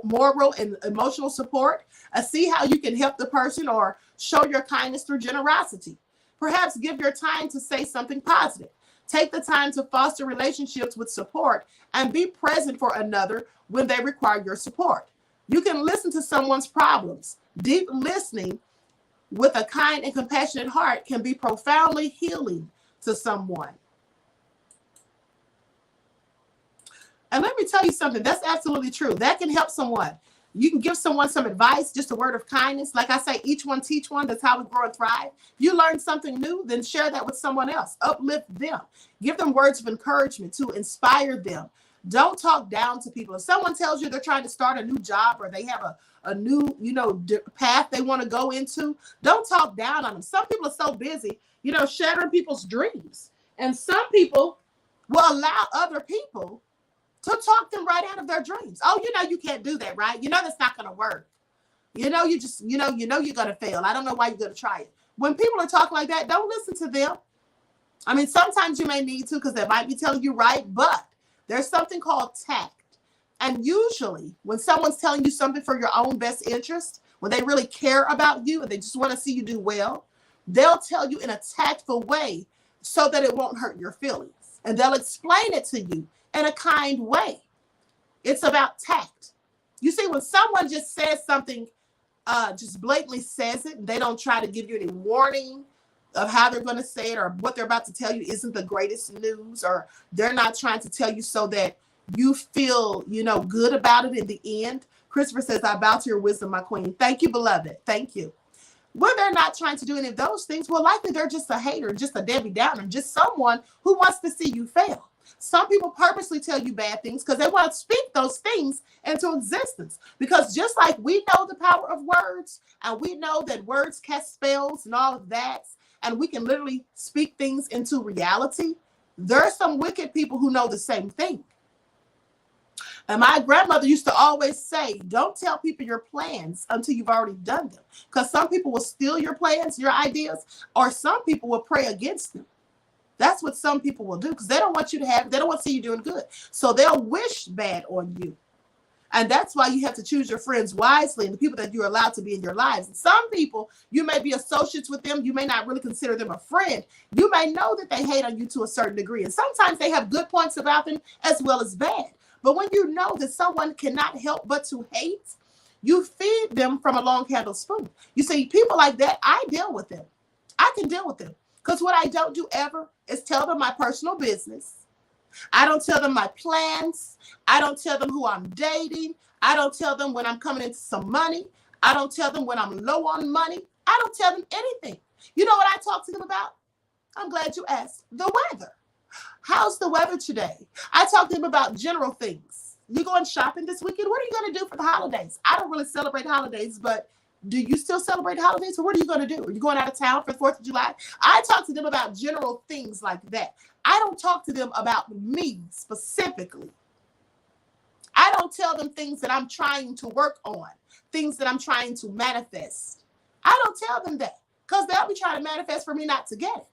moral and emotional support, see how you can help the person or show your kindness through generosity. Perhaps give your time to say something positive. Take the time to foster relationships with support and be present for another when they require your support. You can listen to someone's problems. Deep listening with a kind and compassionate heart can be profoundly healing to someone. And let me tell you something, that's absolutely true. That can help someone. You can give someone some advice, just a word of kindness. Like I say, each one teach one. That's how we grow and thrive. If you learn something new, then share that with someone else. Uplift them. Give them words of encouragement to inspire them. Don't talk down to people. If someone tells you they're trying to start a new job or they have a new, path they want to go into, don't talk down on them. Some people are so busy, shattering people's dreams. And some people will allow other people to talk them right out of their dreams. Oh, you can't do that, right? That's not going to work. You're going to fail. I don't know why you're going to try it. When people are talking like that, don't listen to them. I mean, sometimes you may need to because they might be telling you right, but there's something called tact. And usually when someone's telling you something for your own best interest, when they really care about you and they just want to see you do well, they'll tell you in a tactful way so that it won't hurt your feelings. And they'll explain it to you in a kind way. It's about tact. You see, when someone just says something, just blatantly says it, and they don't try to give you any warning of how they're going to say it or what they're about to tell you isn't the greatest news, or they're not trying to tell you so that you feel, good about it in the end. Christopher says, I bow to your wisdom, my queen. Thank you, beloved. Thank you. When they're not trying to do any of those things, well, likely they're just a hater, just a Debbie Downer, just someone who wants to see you fail. Some people purposely tell you bad things because they want to speak those things into existence. Because just like we know the power of words, and we know that words cast spells and all of that, and we can literally speak things into reality, there are some wicked people who know the same thing. And my grandmother used to always say, don't tell people your plans until you've already done them. Because some people will steal your plans, your ideas, or some people will pray against them. That's what some people will do because they don't want you to have, they don't want to see you doing good. So they'll wish bad on you. And that's why you have to choose your friends wisely and the people that you're allowed to be in your lives. And some people, you may be associates with them. You may not really consider them a friend. You may know that they hate on you to a certain degree. And sometimes they have good points about them as well as bad. But when you know that someone cannot help but to hate, You feed them from a long-handled spoon. You see, people like that, I deal with them. I can deal with them. Because what I don't do ever is tell them my personal business. I don't tell them my plans. I don't tell them who I'm dating. I don't tell them when I'm coming into some money. I don't tell them when I'm low on money. I don't tell them anything. You know what I talk to them about? I'm glad you asked. The weather. How's the weather today? I talk to them about general things. You going shopping this weekend? What are you going to do for the holidays? I don't really celebrate holidays, but do you still celebrate holidays? Or what are you going to do? Are you going out of town for the 4th of July? I talk to them about general things like that. I don't talk to them about me specifically. I don't tell them things that I'm trying to work on, things that I'm trying to manifest. I don't tell them that because they'll be trying to manifest for me not to get it.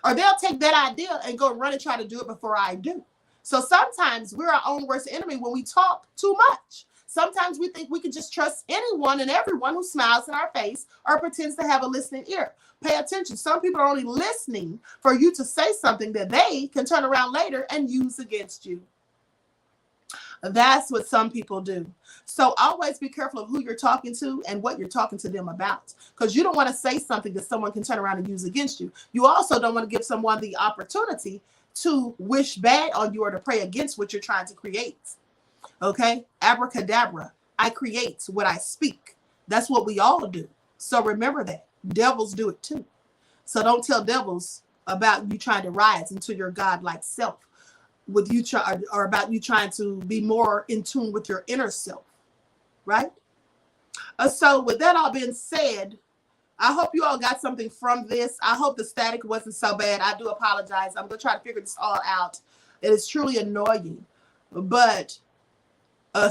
Or they'll take that idea and go run and try to do it before I do. So sometimes we're our own worst enemy when we talk too much. Sometimes we think we can just trust anyone and everyone who smiles in our face or pretends to have a listening ear. Pay attention. Some people are only listening for you to say something that they can turn around later and use against you. That's what some people do. So always be careful of who you're talking to and what you're talking to them about, because you don't want to say something that someone can turn around and use against you. You also don't want to give someone the opportunity to wish bad on you or to pray against what you're trying to create. Okay? Abracadabra. I create what I speak. That's what we all do. So remember that. Devils do it too. So don't tell devils about you trying to rise into your godlike self, with you or about you trying to be more in tune with your inner self, right? So with that all being said, I hope you all got something from this. I hope the static wasn't so bad. I do apologize. I'm going to try to figure this all out. It is truly annoying. But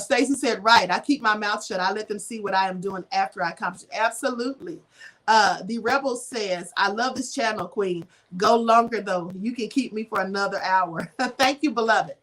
Stacy said, right, I keep my mouth shut. I let them see what I am doing after I accomplish it. Absolutely. The Rebel says, I love this channel, Queen. Go longer, though. You can keep me for another hour. Thank you, beloved.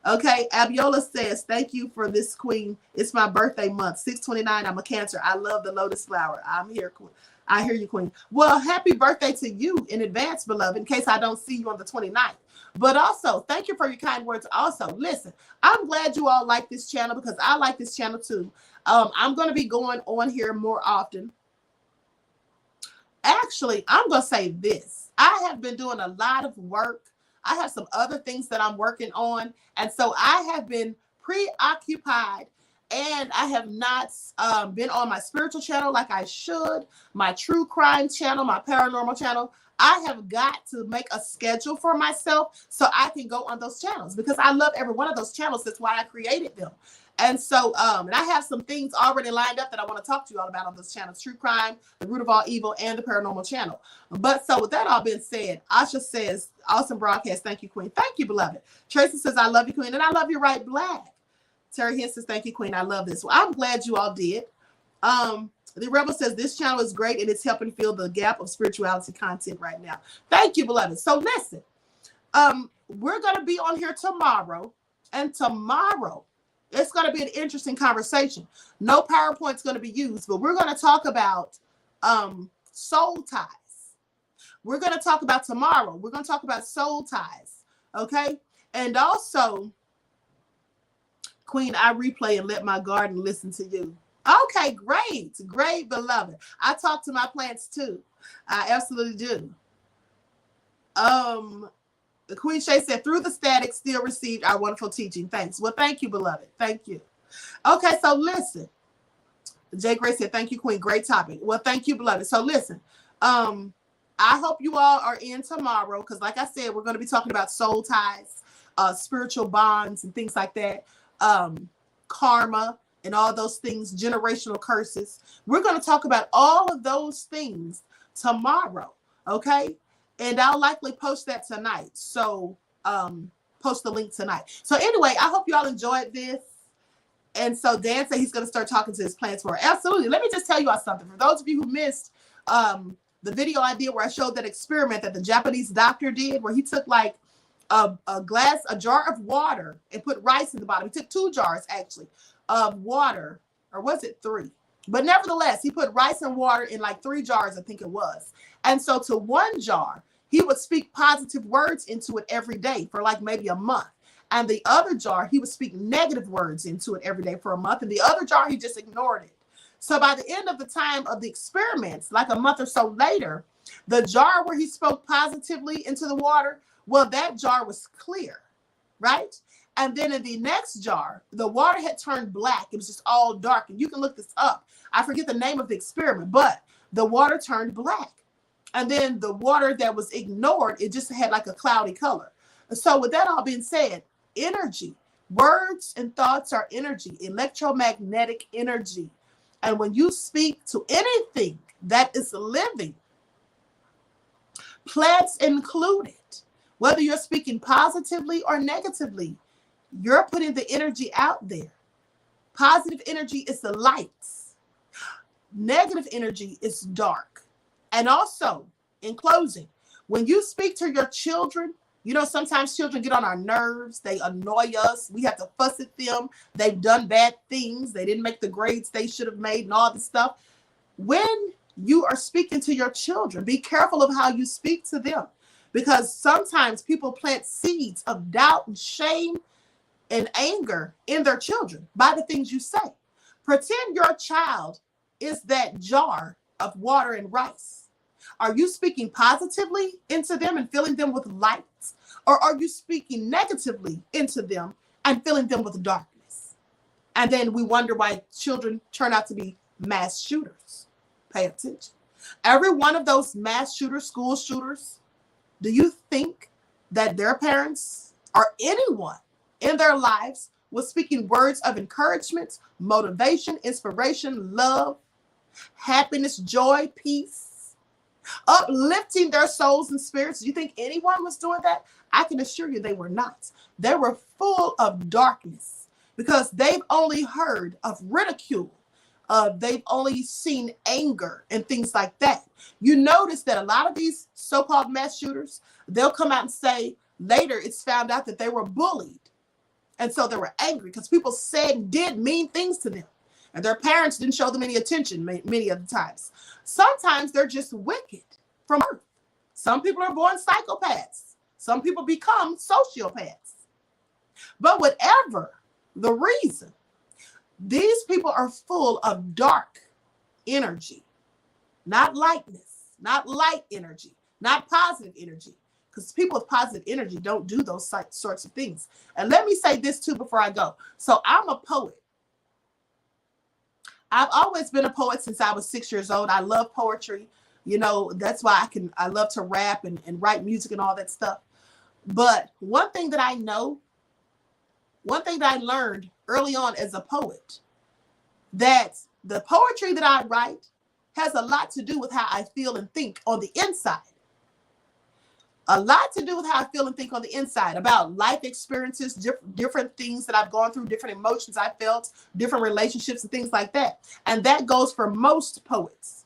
Okay, Abiola says, thank you for this, Queen. It's my birthday month, 6/29. I'm a Cancer. I love the lotus flower. I'm here, Queen. I hear you, Queen. Well, happy birthday to you in advance, beloved, in case I don't see you on the 29th. But also, thank you for your kind words. Also, listen, I'm glad you all like this channel because I like this channel too. I'm going to be going on here more often. Actually, I'm going to say this. I have been doing a lot of work. I have some other things that I'm working on. And so I have been preoccupied and I have not been on my spiritual channel like I should, my true crime channel, my paranormal channel. I have got to make a schedule for myself so I can go on those channels because I love every one of those channels. That's why I created them. And so, and I have some things already lined up that I want to talk to you all about on those channels: True Crime, The Root of All Evil, and the Paranormal Channel. But so with that all being said, Asha says, awesome broadcast. Thank you, Queen. Thank you, beloved. Tracy says, I love you, Queen. And I love you right black. Terry Hinn says, thank you, Queen. I love this. Well, I'm glad you all did. The Rebel says, this channel is great and it's helping fill the gap of spirituality content right now. Thank you, beloved. So listen, we're going to be on here tomorrow, and tomorrow it's going to be an interesting conversation. No PowerPoint's going to be used, but we're going to talk about soul ties. We're going to talk about tomorrow. We're going to talk about soul ties. Okay. And also, Queen, I replay and let my garden listen to you. Okay, great. Great, beloved. I talk to my plants too. I absolutely do. Queen Shay said, through the static, still received our wonderful teaching. Thanks. Well, thank you, beloved. Thank you. Okay, so listen. Jay Gray said, thank you, Queen. Great topic. Well, thank you, beloved. So listen, I hope you all are in tomorrow because, like I said, we're going to be talking about soul ties, spiritual bonds, and things like that, karma, and all those things, generational curses. We're going to talk about all of those things tomorrow, okay? And I'll likely post that tonight. So post the link tonight. So anyway, I hope you all enjoyed this. And so Dan said he's going to start talking to his plants more. Absolutely. Let me just tell you all something. For those of you who missed the video I did where I showed that experiment that the Japanese doctor did, where he took like a jar of water and put rice in the bottom. He took 2 jars actually of water, or was it 3? But nevertheless, he put rice and water in like 3 jars, I think it was. And so to 1 jar, he would speak positive words into it every day for like maybe a month. And the other jar, he would speak negative words into it every day for a month. And the other jar, he just ignored it. So by the end of the time of the experiments, like a month or so later, the jar where he spoke positively into the water, well, that jar was clear, right? And then in the next jar, the water had turned black. It was just all dark. And you can look this up. I forget the name of the experiment, but the water turned black. And then the water that was ignored, it just had like a cloudy color. So with that all being said, energy, words and thoughts are energy, electromagnetic energy. And when you speak to anything that is living, plants included, whether you're speaking positively or negatively, you're putting the energy out there. Positive energy is the lights. Negative energy is dark. And also, in closing, when you speak to your children, you know, sometimes children get on our nerves. They annoy us. We have to fuss at them. They've done bad things. They didn't make the grades they should have made and all this stuff. When you are speaking to your children, be careful of how you speak to them, because sometimes people plant seeds of doubt and shame and anger in their children by the things you say. Pretend your child is that jar of water and rice. Are you speaking positively into them and filling them with light? Or are you speaking negatively into them and filling them with darkness? And then we wonder why children turn out to be mass shooters. Pay attention. Every one of those mass shooters, school shooters, do you think that their parents or anyone in their lives was speaking words of encouragement, motivation, inspiration, love, happiness, joy, peace, uplifting their souls and spirits? Do you think anyone was doing that? I can assure you they were not. They were full of darkness because they've only heard of ridicule. They've only seen anger and things like that. You notice that a lot of these so-called mass shooters, they'll come out and say later it's found out that they were bullied. And so they were angry because people said and did mean things to them. And their parents didn't show them any attention many of the times. Sometimes they're just wicked from birth. Some people are born psychopaths. Some people become sociopaths. But whatever the reason, these people are full of dark energy, not lightness, not light energy, not positive energy. Because people with positive energy don't do those sorts of things. And let me say this too before I go. So I'm a poet. I've always been a poet since I was 6 years old. I love poetry. You know, that's why I love to rap and write music and all that stuff. But one thing that I know, one thing that I learned early on as a poet, that the poetry that I write has a lot to do with how I feel and think on the inside. A lot to do with how I feel and think on the inside about life experiences, different things that I've gone through, different emotions I felt, different relationships and things like that. And that goes for most poets.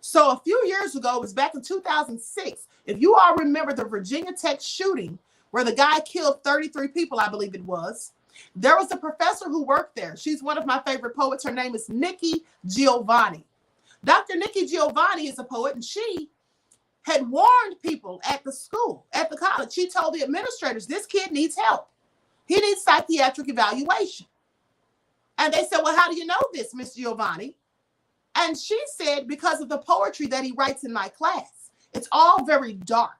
So a few years ago, it was back in 2006. If you all remember the Virginia Tech shooting where the guy killed 33 people, I believe it was, there was a professor who worked there. She's one of my favorite poets. Her name is Nikki Giovanni. Dr. Nikki Giovanni is a poet, and she had warned people at the school, at the college. She told the administrators, this kid needs help. He needs psychiatric evaluation. And they said, well, how do you know this, Miss Giovanni? And she said, because of the poetry that he writes in my class. It's all very dark.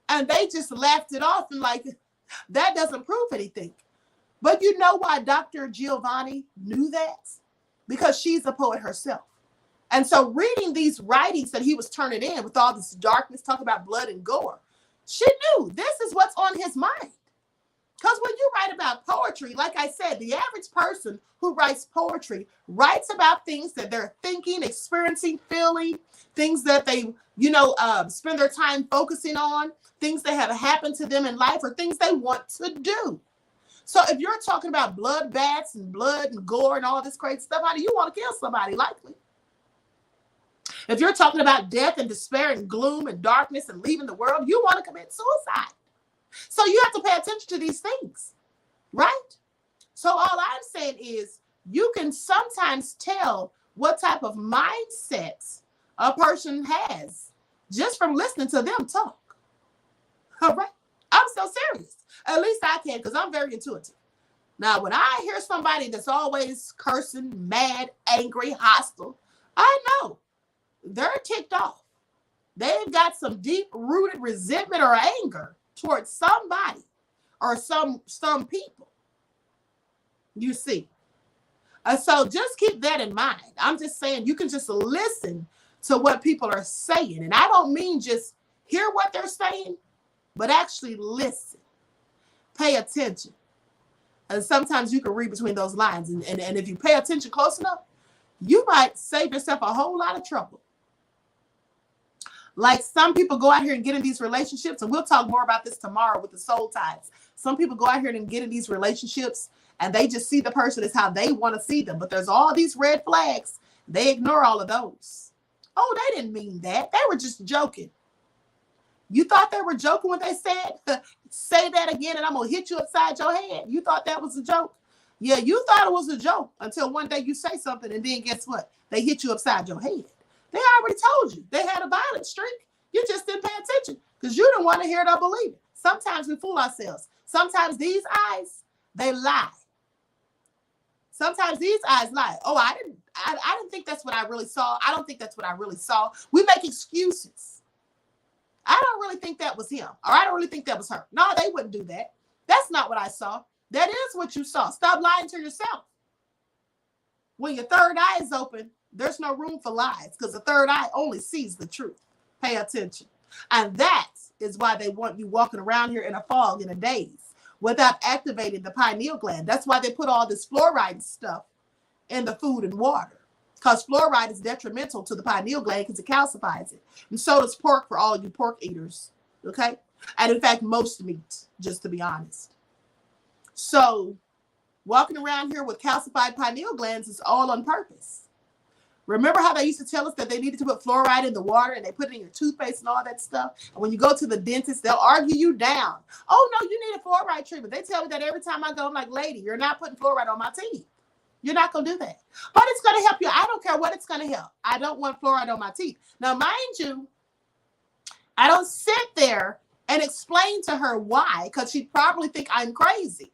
And they just laughed it off and like, that doesn't prove anything. But you know why Dr. Giovanni knew that? Because she's a poet herself. And so reading these writings that he was turning in with all this darkness, talking about blood and gore, she knew this is what's on his mind. Because when you write about poetry, like I said, the average person who writes poetry writes about things that they're thinking, experiencing, feeling, things that they, spend their time focusing on, things that have happened to them in life, or things they want to do. So if you're talking about bloodbaths and blood and gore and all this crazy stuff, how do you want to kill somebody? Likely. If you're talking about death and despair and gloom and darkness and leaving the world, you want to commit suicide. So you have to pay attention to these things, right? So all I'm saying is you can sometimes tell what type of mindset a person has just from listening to them talk. All right. I'm so serious. At least I can, because I'm very intuitive. Now, when I hear somebody that's always cursing, mad, angry, hostile, I know they're ticked off. They've got some deep-rooted resentment or anger towards somebody or some people. You see. So just keep that in mind. I'm just saying you can just listen to what people are saying. And I don't mean just hear what they're saying, but actually listen. Pay attention. And sometimes you can read between those lines. And if you pay attention close enough, you might save yourself a whole lot of trouble. Like some people go out here and get in these relationships, and we'll talk more about this tomorrow with the soul ties. Some people go out here and get in these relationships, and they just see the person as how they want to see them. But there's all these red flags. They ignore all of those. Oh, they didn't mean that. They were just joking. You thought they were joking when they said, say that again and I'm going to hit you upside your head. You thought that was a joke? Yeah, you thought it was a joke until one day you say something, and then guess what? They hit you upside your head. They already told you they had a violent streak. You just didn't pay attention because you didn't want to hear it or believe it. Sometimes we fool ourselves. Sometimes these eyes, they lie. Sometimes these eyes lie. Oh, I didn't think that's what I really saw. I don't think that's what I really saw. We make excuses. I don't really think that was him, or I don't really think that was her. No, they wouldn't do that. That's not what I saw. That is what you saw. Stop lying to yourself. When your third eye is open, there's no room for lies because the third eye only sees the truth. Pay attention. And that is why they want you walking around here in a fog, in a daze, without activating the pineal gland. That's why they put all this fluoride stuff in the food and water, because fluoride is detrimental to the pineal gland because it calcifies it. And so does pork for all you pork eaters, okay? And in fact, most meat, just to be honest. So walking around here with calcified pineal glands is all on purpose. Remember how they used to tell us that they needed to put fluoride in the water and they put it in your toothpaste and all that stuff? And when you go to the dentist, they'll argue you down. Oh, no, you need a fluoride treatment. They tell me that every time I go. I'm like, lady, you're not putting fluoride on my teeth. You're not going to do that. But it's going to help you. I don't care what it's going to help. I don't want fluoride on my teeth. Now, mind you, I don't sit there and explain to her why, because she'd probably think I'm crazy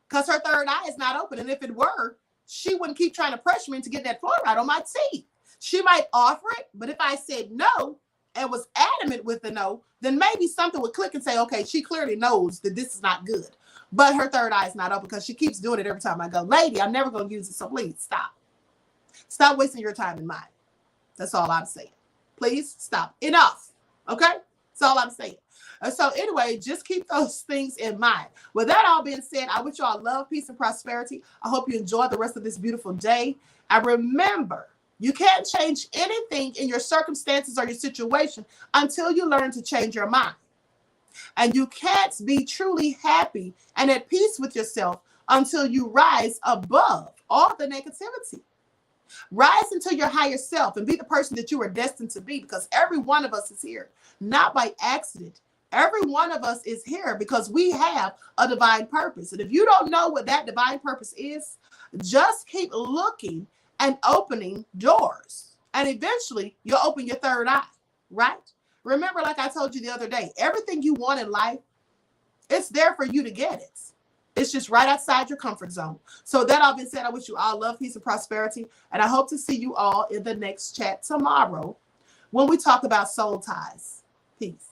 because her third eye is not open. And if it were, she wouldn't keep trying to pressure me to get that fluoride on my teeth. She might offer it, but if I said no and was adamant with the no, then maybe something would click and say, okay, she clearly knows that this is not good. But her third eye is not open because she keeps doing it every time I go, lady, I'm never going to use it, so please stop. Stop wasting your time and mine. That's all I'm saying. Please stop. Enough. Okay? That's all I'm saying. So anyway, just keep those things in mind. With that all being said, I wish you all love, peace, and prosperity. I hope you enjoy the rest of this beautiful day. And remember, you can't change anything in your circumstances or your situation until you learn to change your mind. And you can't be truly happy and at peace with yourself until you rise above all the negativity. Rise into your higher self and be the person that you are destined to be, because every one of us is here, not by accident. Every one of us is here because we have a divine purpose. And if you don't know what that divine purpose is, just keep looking and opening doors. And eventually you'll open your third eye, right? Remember, like I told you the other day, everything you want in life, it's there for you to get it. It's just right outside your comfort zone. So that all being said, I wish you all love, peace, and prosperity. And I hope to see you all in the next chat tomorrow when we talk about soul ties. Peace.